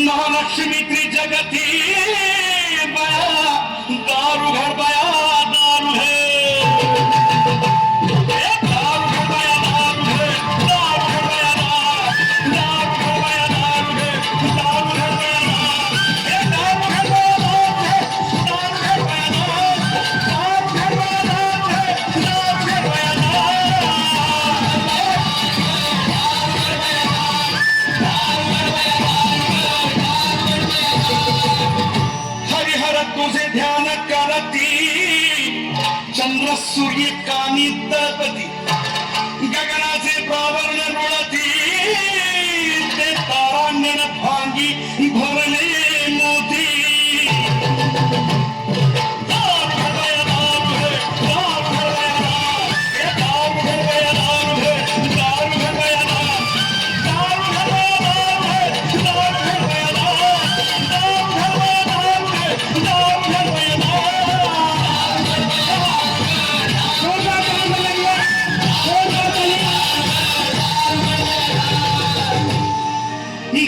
महालक्ष्मी त्रिजगती बया दारू घर बया दारू है दारू घर बया दारू है दारू घर बया दारू घर बया दारू है दारू घर बया दारू घर बया दारू घर बया दारू घर बया दारू घर बया हरिहर तुझे ध्यान करती चंद्र सूर्य कानी तळपती गगनाचे प्रावरण रुळती ते तारांगण भांगी भरले मोती दारू घर बया दारू है दारू घर बया दारू घर बया दारू है दारू घर बया दारू घर बया दारू है दारू घर बया दारू घर बया दारू है दारू घर बया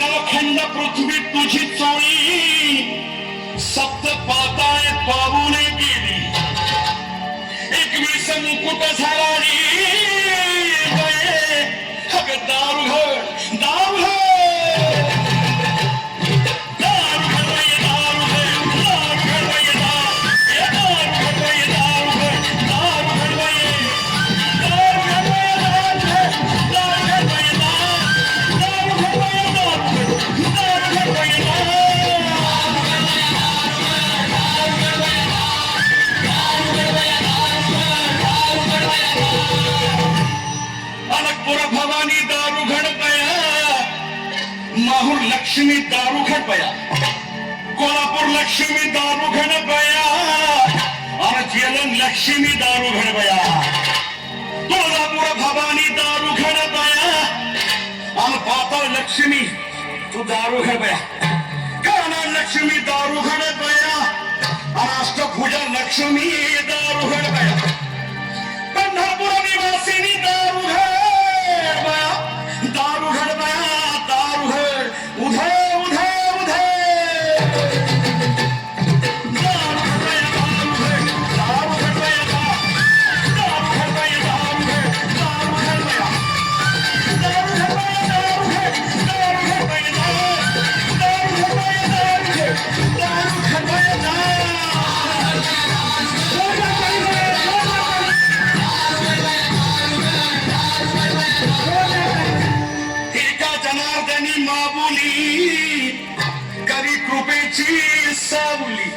नवखंड पृथ्वी तुझी चोळी सप्त पाताळे पावुने गेली 21 मुकुट झाली अग दारू घर दारू घर दारू घर बये दारू है दारू घर बये दारू घर बये दारू है दारू घर बये दारू घर बये दारू घर बये दारू घर बये दारू घर बये अनकपुर भवानी दारू घडपया माहूर लक्ष्मी दारू घडपया कोल्हापूर लक्ष्मी दारू घडपया आणि जेलम लक्ष्मी दारू घडपया तुळजापूर भवानी दारू घडपया आणि पाताळ लक्ष्मी तू दारू घडपया काना लक्ष्मी दारू घडपया आणि अष्टभुजा लक्ष्मी दारू घडपया पंढरपूर निवासिनी दारू घर बया दारू घर बया दारू घर उधे उधे उधे दारू घर बया दारू घर दारू घर बया दारू घर बया दारू घर दारू घर बया दारू घर बया दारू घर दारू घर बया दारू घर बया दारू घर दारू घर बया एका जनार्दनी माऊली करी कृपेची सावली